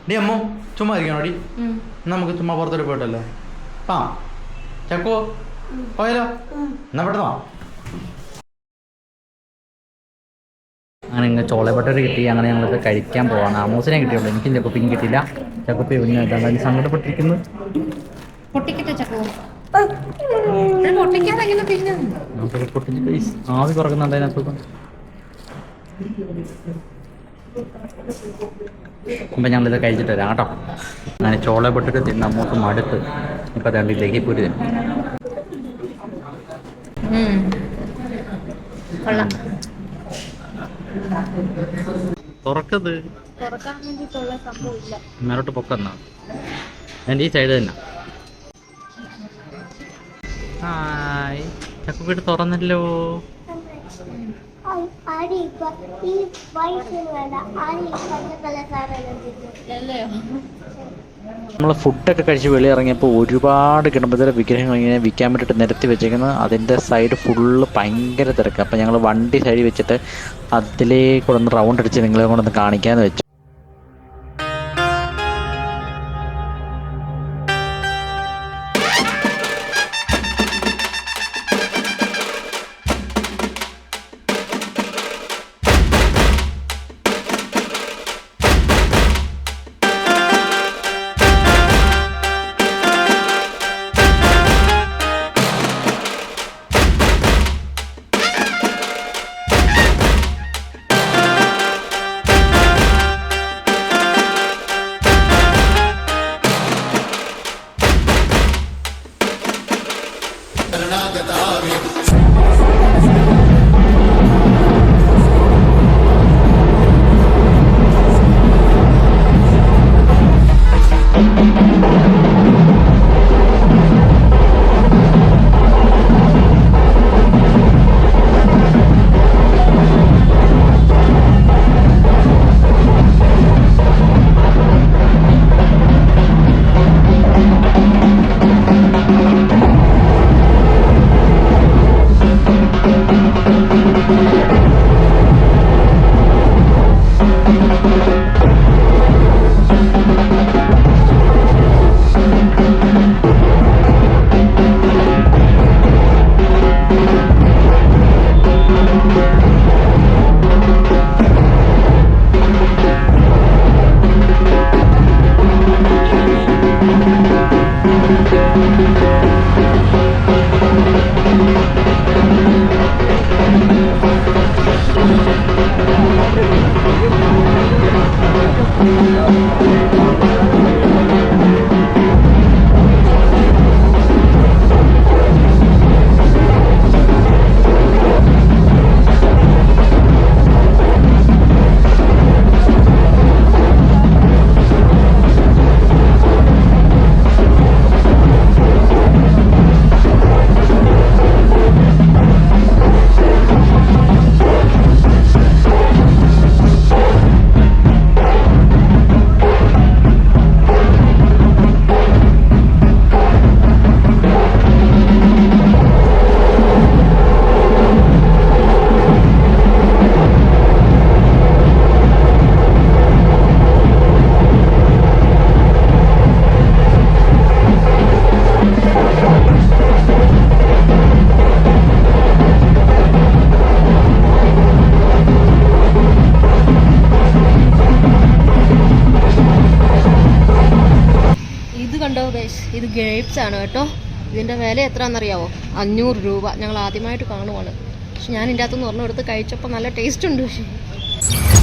D അമ്മോ ചുമ്മാ ഇരിക്കണോ ഡി? നമുക്ക് ചുമ്മാ പുറത്തോട്ട് പോയിട്ടല്ലോ. ആ ചക്കോ പോയാലോ? എന്നാ പെട്ടെന്നോ. അങ്ങനെ ഇങ്ങനെ ചോളപ്പട്ടൊരു കിട്ടി. അങ്ങനെ ഞങ്ങളിത് കഴിക്കാൻ പോവാണ്. അമൂസിനെ കിട്ടിയുള്ളൂ, എനിക്കും ചക്കുപ്പിയും കിട്ടിയില്ല. ചക്കുപ്പി പിന്നെ സങ്കടപ്പെട്ടിരിക്കുന്നു. ആവി പറക്കുന്നുണ്ട് അതിനകത്ത്. അപ്പം ഞങ്ങളിത് കഴിച്ചിട്ട് വരാം കേട്ടോ. അങ്ങനെ ചോളപ്പെട്ടിട്ട് തിന്ന് അമ്മൂക്ക് മടുത്ത്. ഇപ്പം രണ്ട് ദഹിപ്പൂരി തുറക്കത് മേലോട്ട് പൊക്കെന്നാ. എൻ്റെ ഈ സൈഡ് തന്നെ. ഹായ് ചക്കുപ്പിട്ട് തുറന്നല്ലോ. നമ്മൾ ഫുഡൊക്കെ കഴിച്ച് വെളിയിറങ്ങിയപ്പോൾ ഒരുപാട് ഗണപതിയുടെ വിഗ്രഹങ്ങൾ ഇങ്ങനെ വിൽക്കാൻ വേണ്ടിയിട്ട് നിരത്തി വെച്ചേക്കുന്നത്. അതിൻ്റെ സൈഡ് ഫുള്ള് ഭയങ്കര തിരക്ക്. അപ്പം ഞങ്ങൾ വണ്ടി സൈഡിൽ വെച്ചിട്ട് അതിലേക്കൂടെ ഒന്ന് റൗണ്ട് അടിച്ച് നിങ്ങളെ കൊണ്ടൊന്ന് കാണിക്കാമെന്ന് വെച്ചു. ഇത് ഗ്രേപ്സ് ആണ് കേട്ടോ. ഇതിൻ്റെ വില എത്രയാണെന്നറിയാവോ? 500 രൂപ. ഞങ്ങൾ ആദ്യമായിട്ട് കാണുവാണ്. പക്ഷെ ഞാൻ ഇതിൻ്റെ അകത്തുനിന്ന് ഒരെണ്ണം എടുത്ത് കഴിച്ചപ്പോൾ നല്ല ടേസ്റ്റ് ഉണ്ട്. പക്ഷേ